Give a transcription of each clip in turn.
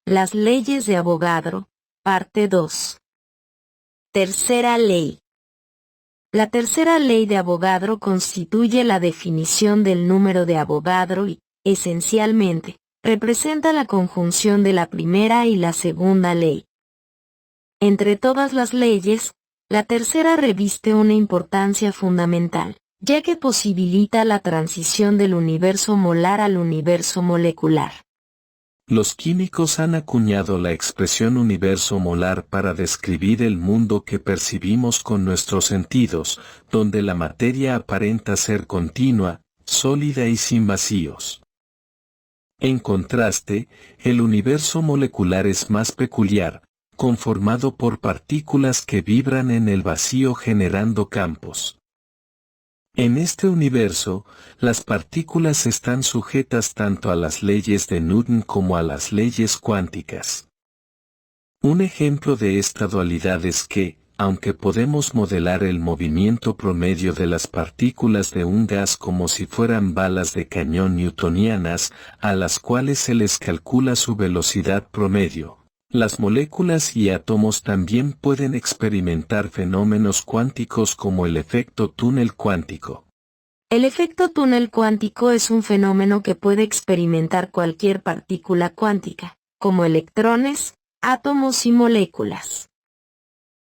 Las leyes de Avogadro, parte 2. Tercera ley. La tercera ley de Avogadro constituye la definición del número de Avogadro y, esencialmente, representa la conjunción de la primera y la segunda ley. Entre todas las leyes, la tercera reviste una importancia fundamental, ya que posibilita la transición del universo molar al universo molecular. Los químicos han acuñado la expresión universo molar para describir el mundo que percibimos con nuestros sentidos, donde la materia aparenta ser continua, sólida y sin vacíos. En contraste, el universo molecular es más peculiar, conformado por partículas que vibran en el vacío generando campos. En este universo, las partículas están sujetas tanto a las leyes de Newton como a las leyes cuánticas. Un ejemplo de esta dualidad es que, aunque podemos modelar el movimiento promedio de las partículas de un gas como si fueran balas de cañón newtonianas, a las cuales se les calcula su velocidad promedio, las moléculas y átomos también pueden experimentar fenómenos cuánticos como el efecto túnel cuántico. El efecto túnel cuántico es un fenómeno que puede experimentar cualquier partícula cuántica, como electrones, átomos y moléculas.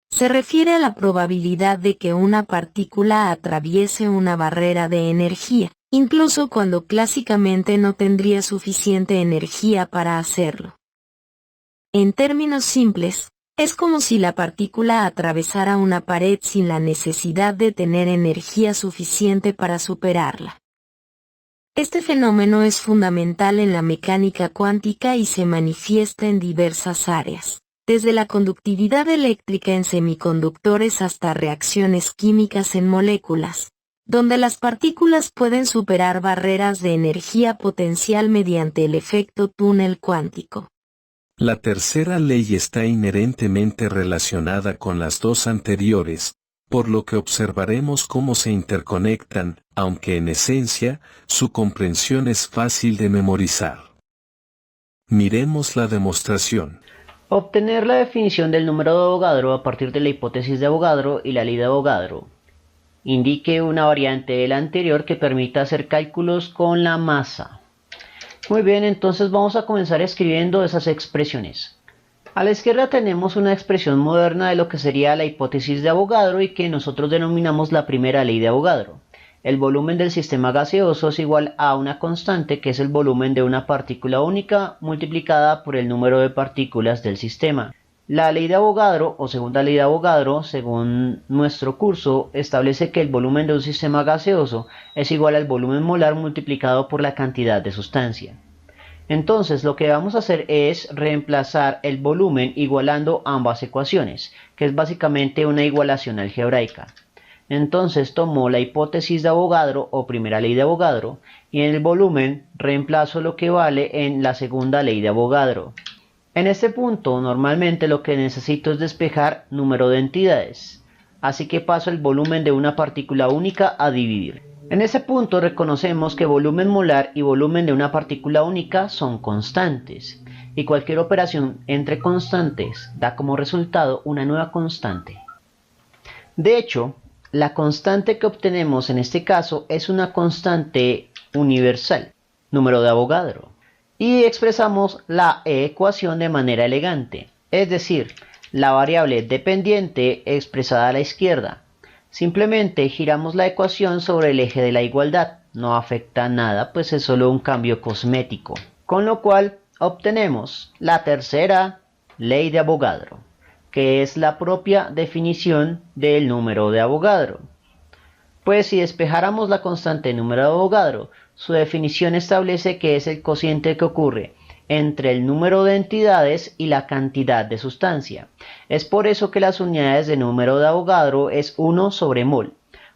Se refiere a la probabilidad de que una partícula atraviese una barrera de energía, incluso cuando clásicamente no tendría suficiente energía para hacerlo. En términos simples, es como si la partícula atravesara una pared sin la necesidad de tener energía suficiente para superarla. Este fenómeno es fundamental en la mecánica cuántica y se manifiesta en diversas áreas, desde la conductividad eléctrica en semiconductores hasta reacciones químicas en moléculas, donde las partículas pueden superar barreras de energía potencial mediante el efecto túnel cuántico. La tercera ley está inherentemente relacionada con las dos anteriores, por lo que observaremos cómo se interconectan, aunque en esencia, su comprensión es fácil de memorizar. Miremos la demostración. Obtener la definición del número de Avogadro a partir de la hipótesis de Avogadro y la ley de Avogadro. Indique una variante de la anterior que permita hacer cálculos con la masa. Muy bien, entonces vamos a comenzar escribiendo esas expresiones. A la izquierda tenemos una expresión moderna de lo que sería la hipótesis de Avogadro y que nosotros denominamos la primera ley de Avogadro. El volumen del sistema gaseoso es igual a una constante que es el volumen de una partícula única multiplicada por el número de partículas del sistema. La ley de Avogadro o segunda ley de Avogadro, según nuestro curso, establece que el volumen de un sistema gaseoso es igual al volumen molar multiplicado por la cantidad de sustancia. Entonces lo que vamos a hacer es reemplazar el volumen igualando ambas ecuaciones, que es básicamente una igualación algebraica. Entonces tomo la hipótesis de Avogadro o primera ley de Avogadro y en el volumen reemplazo lo que vale en la segunda ley de Avogadro. En este punto normalmente lo que necesito es despejar número de entidades, así que paso el volumen de una partícula única a dividir. En ese punto reconocemos que volumen molar y volumen de una partícula única son constantes, y cualquier operación entre constantes da como resultado una nueva constante. De hecho, la constante que obtenemos en este caso es una constante universal, número de Avogadro. Y expresamos la ecuación de manera elegante, es decir, la variable dependiente expresada a la izquierda. Simplemente giramos la ecuación sobre el eje de la igualdad, no afecta nada, pues es solo un cambio cosmético. Con lo cual obtenemos la tercera ley de Avogadro, que es la propia definición del número de Avogadro. Pues si despejáramos la constante número de Avogadro, su definición establece que es el cociente que ocurre entre el número de entidades y la cantidad de sustancia. Es por eso que las unidades de número de Avogadro es 1 sobre mol,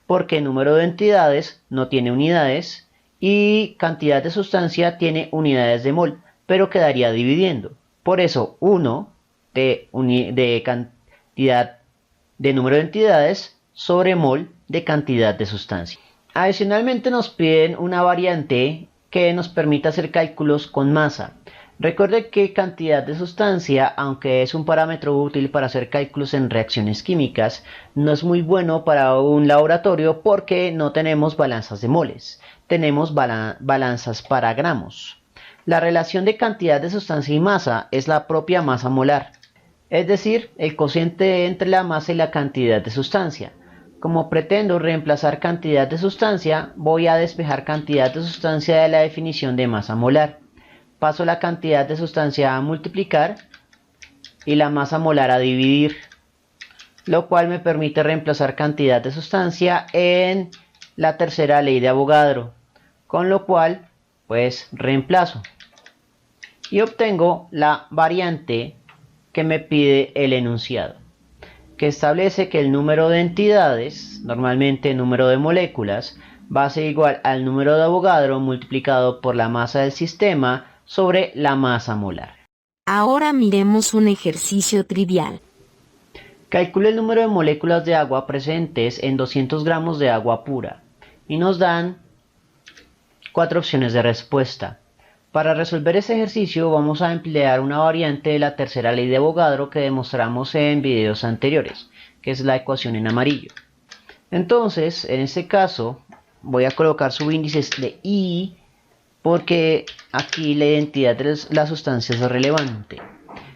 porque el número de entidades no tiene unidades y cantidad de sustancia tiene unidades de mol, pero quedaría dividiendo. Por eso 1 de cantidad de número de entidades sobre mol de cantidad de sustancia. Adicionalmente nos piden una variante que nos permita hacer cálculos con masa. Recuerde que cantidad de sustancia, aunque es un parámetro útil para hacer cálculos en reacciones químicas, no es muy bueno para un laboratorio porque no tenemos balanzas de moles, tenemos balanzas para gramos. La relación de cantidad de sustancia y masa es la propia masa molar, es decir, el cociente entre la masa y la cantidad de sustancia. Como pretendo reemplazar cantidad de sustancia, voy a despejar cantidad de sustancia de la definición de masa molar. Paso la cantidad de sustancia a multiplicar y la masa molar a dividir, lo cual me permite reemplazar cantidad de sustancia en la tercera ley de Avogadro, con lo cual pues reemplazo y obtengo la variante que me pide el enunciado, que establece que el número de entidades, normalmente el número de moléculas, va a ser igual al número de Avogadro multiplicado por la masa del sistema sobre la masa molar. Ahora miremos un ejercicio trivial. Calcule el número de moléculas de agua presentes en 200 gramos de agua pura y nos dan 4 opciones de respuesta. Para resolver este ejercicio vamos a emplear una variante de la tercera ley de Avogadro que demostramos en videos anteriores, que es la ecuación en amarillo. Entonces, en este caso, voy a colocar subíndices de I porque aquí la identidad de la sustancia es relevante,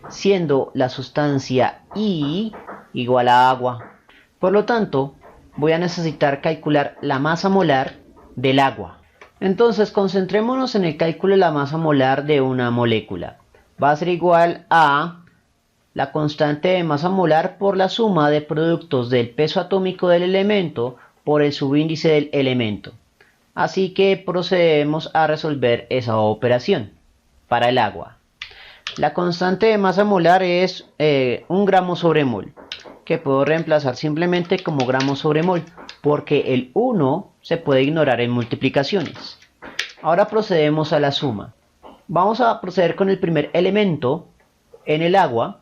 siendo la sustancia I igual a agua. Por lo tanto, voy a necesitar calcular la masa molar del agua. Entonces, concentrémonos en el cálculo de la masa molar de una molécula. Va a ser igual a la constante de masa molar por la suma de productos del peso atómico del elemento por el subíndice del elemento. Así que procedemos a resolver esa operación para el agua. La constante de masa molar es 1 gramo sobre mol, que puedo reemplazar simplemente como gramo sobre mol, porque el 1 se puede ignorar en multiplicaciones. Ahora procedemos a la suma. Vamos a proceder con el primer elemento en el agua.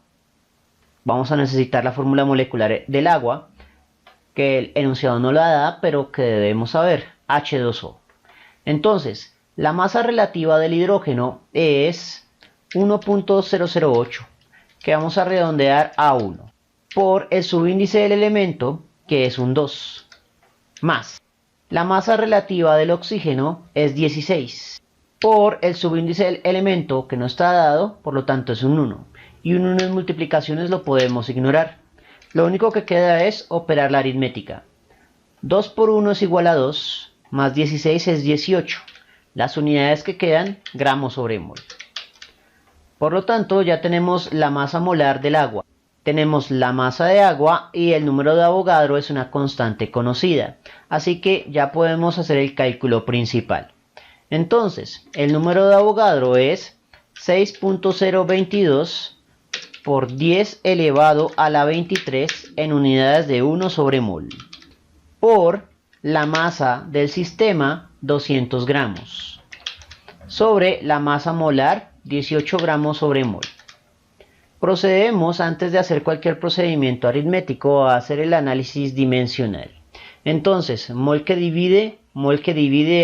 Vamos a necesitar la fórmula molecular del agua, que el enunciado no la da, pero que debemos saber, H2O. Entonces, la masa relativa del hidrógeno es 1.008, que vamos a redondear a 1, por el subíndice del elemento, que es un 2, más la masa relativa del oxígeno es 16, por el subíndice del elemento, que no está dado, por lo tanto es un 1, y un 1 en multiplicaciones lo podemos ignorar. Lo único que queda es operar la aritmética. 2 por 1 es igual a 2, más 16 es 18. Las unidades que quedan, gramos sobre mol. Por lo tanto, ya tenemos la masa molar del agua. Tenemos la masa de agua y el número de Avogadro es una constante conocida. Así que ya podemos hacer el cálculo principal. Entonces, el número de Avogadro es 6.022 por 10 elevado a la 23 en unidades de 1 sobre mol, por la masa del sistema 200 gramos, sobre la masa molar 18 gramos sobre mol. Procedemos, antes de hacer cualquier procedimiento aritmético, a hacer el análisis dimensional. Entonces, mol que divide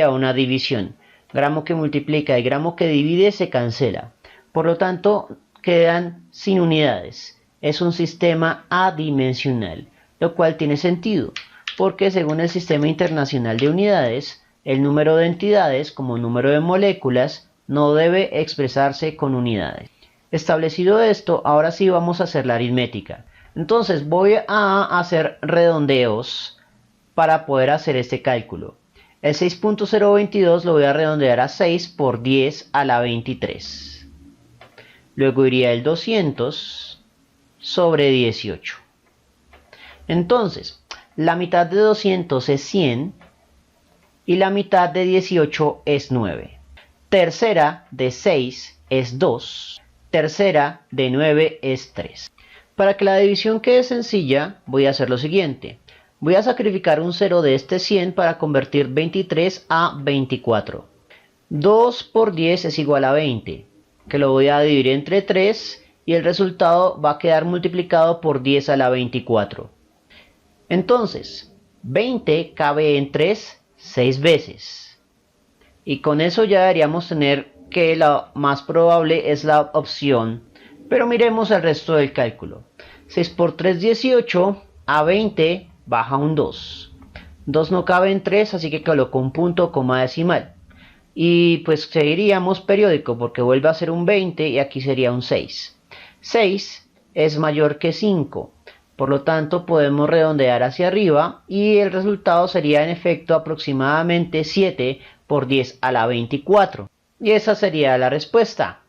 a una división. Gramo que multiplica y gramo que divide se cancela. Por lo tanto, quedan sin unidades. Es un sistema adimensional, lo cual tiene sentido, porque según el Sistema Internacional de Unidades, el número de entidades como número de moléculas no debe expresarse con unidades. Establecido esto, ahora sí vamos a hacer la aritmética. Entonces voy a hacer redondeos para poder hacer este cálculo. El 6.022 lo voy a redondear a 6 por 10 a la 23. Luego iría el 200 sobre 18. Entonces, la mitad de 200 es 100 y la mitad de 18 es 9. Tercera de 6 es 2. Tercera de 9 es 3. Para que la división quede sencilla, voy a hacer lo siguiente. Voy a sacrificar un 0 de este 100 para convertir 23 a 24. 2 por 10 es igual a 20, que lo voy a dividir entre 3 y el resultado va a quedar multiplicado por 10 a la 24. Entonces, 20 cabe en 3 6 veces. Y con eso ya deberíamos tener que la más probable es la opción, pero miremos el resto del cálculo. 6 por 3, 18, a 20 baja un 2. 2 no cabe en 3, así que coloco un punto, coma decimal. Y pues seguiríamos periódico porque vuelve a ser un 20 y aquí sería un 6. 6 es mayor que 5, por lo tanto podemos redondear hacia arriba y el resultado sería en efecto aproximadamente 7 por 10 a la 24. Y esa sería la respuesta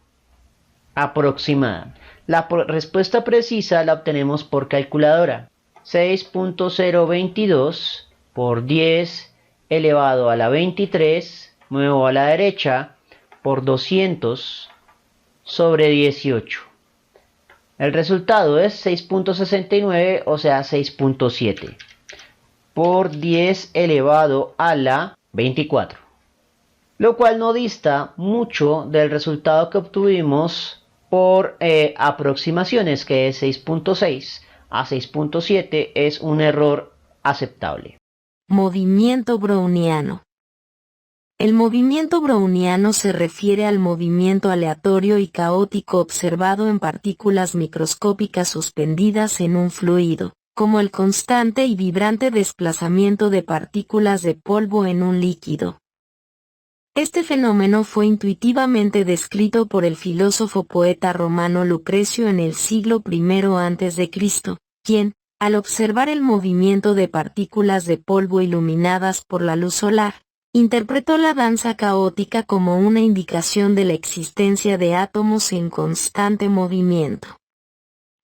aproximada. La respuesta precisa la obtenemos por calculadora. 6.022 por 10 elevado a la 23, muevo a la derecha, por 200 sobre 18. El resultado es 6.69, o sea 6.7 por 10 elevado a la 24. Lo cual no dista mucho del resultado que obtuvimos por aproximaciones, que es 6.6 a 6.7 es un error aceptable. Movimiento browniano. El movimiento browniano se refiere al movimiento aleatorio y caótico observado en partículas microscópicas suspendidas en un fluido, como el constante y vibrante desplazamiento de partículas de polvo en un líquido. Este fenómeno fue intuitivamente descrito por el filósofo poeta romano Lucrecio en el siglo I a.C., quien, al observar el movimiento de partículas de polvo iluminadas por la luz solar, interpretó la danza caótica como una indicación de la existencia de átomos en constante movimiento.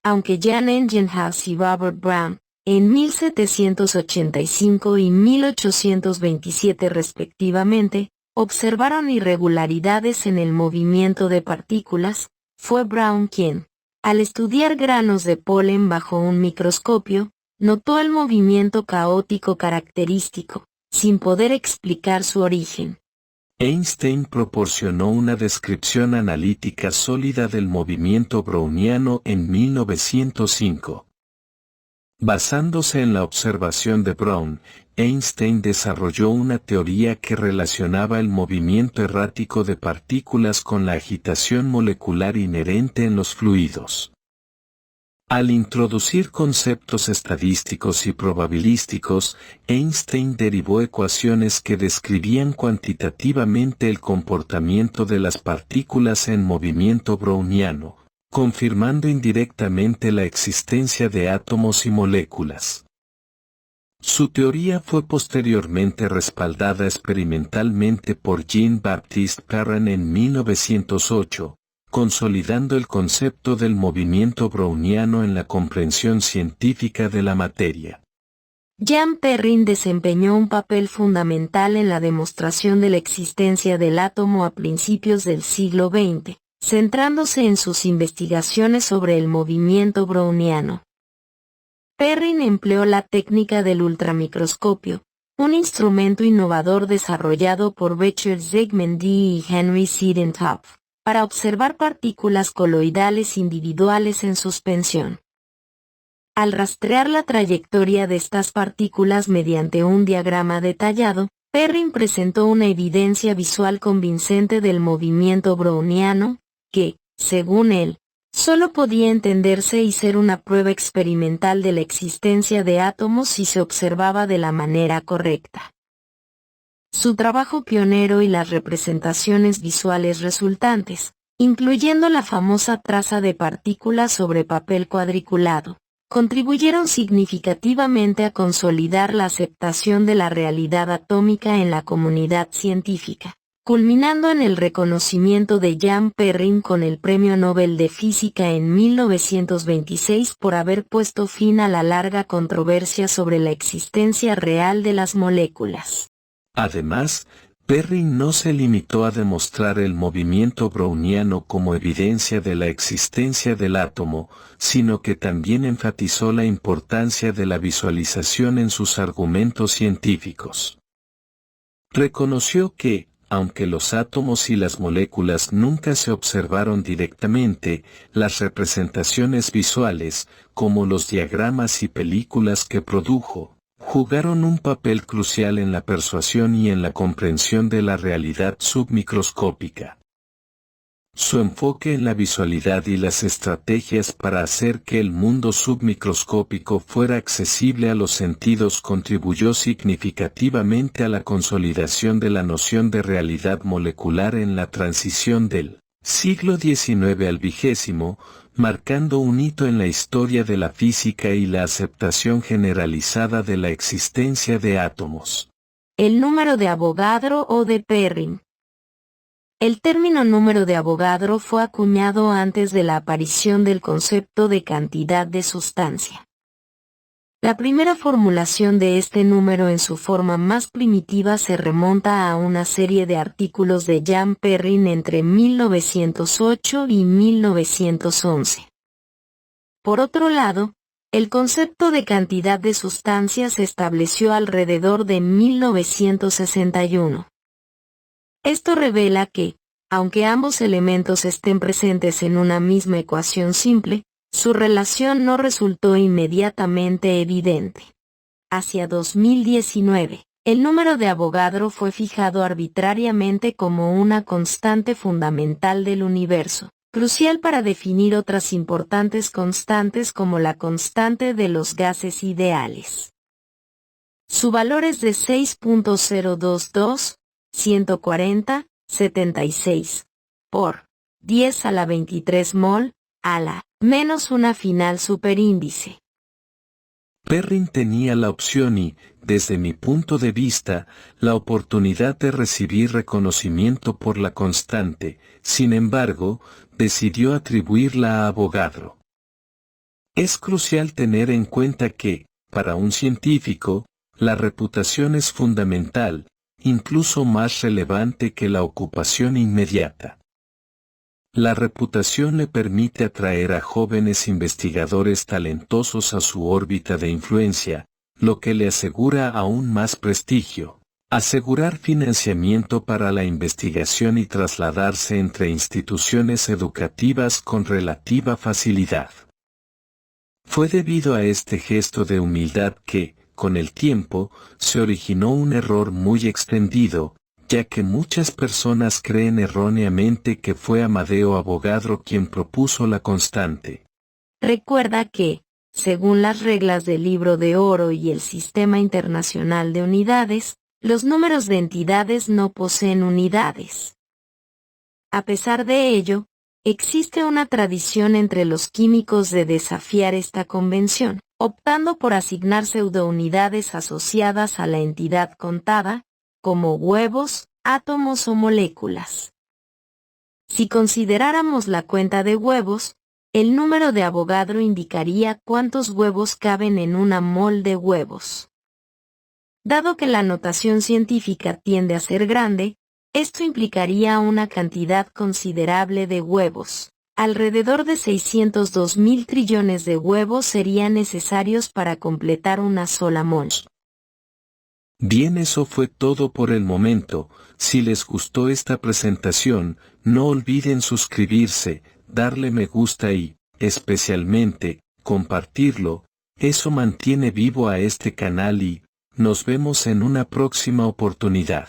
Aunque Jan Ingenhousz y Robert Brown, en 1785 y 1827 respectivamente, observaron irregularidades en el movimiento de partículas, fue Brown quien, al estudiar granos de polen bajo un microscopio, notó el movimiento caótico característico, sin poder explicar su origen. Einstein proporcionó una descripción analítica sólida del movimiento browniano en 1905. Basándose en la observación de Brown, Einstein desarrolló una teoría que relacionaba el movimiento errático de partículas con la agitación molecular inherente en los fluidos. Al introducir conceptos estadísticos y probabilísticos, Einstein derivó ecuaciones que describían cuantitativamente el comportamiento de las partículas en movimiento browniano, confirmando indirectamente la existencia de átomos y moléculas. Su teoría fue posteriormente respaldada experimentalmente por Jean-Baptiste Perrin en 1908, consolidando el concepto del movimiento browniano en la comprensión científica de la materia. Jean Perrin desempeñó un papel fundamental en la demostración de la existencia del átomo a principios del siglo XX, centrándose en sus investigaciones sobre el movimiento browniano. Perrin empleó la técnica del ultramicroscopio, un instrumento innovador desarrollado por Richard Segmendy y Henry Siedentopf, para observar partículas coloidales individuales en suspensión. Al rastrear la trayectoria de estas partículas mediante un diagrama detallado, Perrin presentó una evidencia visual convincente del movimiento browniano, que, según él, solo podía entenderse y ser una prueba experimental de la existencia de átomos si se observaba de la manera correcta. Su trabajo pionero y las representaciones visuales resultantes, incluyendo la famosa traza de partículas sobre papel cuadriculado, contribuyeron significativamente a consolidar la aceptación de la realidad atómica en la comunidad científica, culminando en el reconocimiento de Jean Perrin con el Premio Nobel de Física en 1926 por haber puesto fin a la larga controversia sobre la existencia real de las moléculas. Además, Perrin no se limitó a demostrar el movimiento browniano como evidencia de la existencia del átomo, sino que también enfatizó la importancia de la visualización en sus argumentos científicos. Reconoció que, aunque los átomos y las moléculas nunca se observaron directamente, las representaciones visuales, como los diagramas y películas que produjo, jugaron un papel crucial en la persuasión y en la comprensión de la realidad submicroscópica. Su enfoque en la visualidad y las estrategias para hacer que el mundo submicroscópico fuera accesible a los sentidos contribuyó significativamente a la consolidación de la noción de realidad molecular en la transición del siglo XIX al XX, marcando un hito en la historia de la física y la aceptación generalizada de la existencia de átomos. El número de Avogadro o de Perrin. El término número de Avogadro fue acuñado antes de la aparición del concepto de cantidad de sustancia. La primera formulación de este número en su forma más primitiva se remonta a una serie de artículos de Jan Perrin entre 1908 y 1911. Por otro lado, el concepto de cantidad de sustancia se estableció alrededor de 1961. Esto revela que, aunque ambos elementos estén presentes en una misma ecuación simple, su relación no resultó inmediatamente evidente. Hacia 2019, el número de Avogadro fue fijado arbitrariamente como una constante fundamental del universo, crucial para definir otras importantes constantes como la constante de los gases ideales. Su valor es de 6.022, 140, 76, por 10 a la 23 mol, a la menos una final superíndice. Perrin tenía la opción y, desde mi punto de vista, la oportunidad de recibir reconocimiento por la constante, sin embargo, decidió atribuirla a Avogadro. Es crucial tener en cuenta que, para un científico, la reputación es fundamental, incluso más relevante que la ocupación inmediata. La reputación le permite atraer a jóvenes investigadores talentosos a su órbita de influencia, lo que le asegura aún más prestigio, asegurar financiamiento para la investigación y trasladarse entre instituciones educativas con relativa facilidad. Fue debido a este gesto de humildad que, con el tiempo, se originó un error muy extendido, ya que muchas personas creen erróneamente que fue Amadeo Avogadro quien propuso la constante. Recuerda que, según las reglas del Libro de Oro y el Sistema Internacional de Unidades, los números de entidades no poseen unidades. A pesar de ello, existe una tradición entre los químicos de desafiar esta convención, optando por asignar pseudounidades asociadas a la entidad contada, como huevos, átomos o moléculas. Si consideráramos la cuenta de huevos, el número de Avogadro indicaría cuántos huevos caben en una mol de huevos. Dado que la notación científica tiende a ser grande, esto implicaría una cantidad considerable de huevos. Alrededor de 602.000 trillones de huevos serían necesarios para completar una sola mol. Bien, eso fue todo por el momento. Si les gustó esta presentación, no olviden suscribirse, darle me gusta y, especialmente, compartirlo. Eso mantiene vivo a este canal y nos vemos en una próxima oportunidad.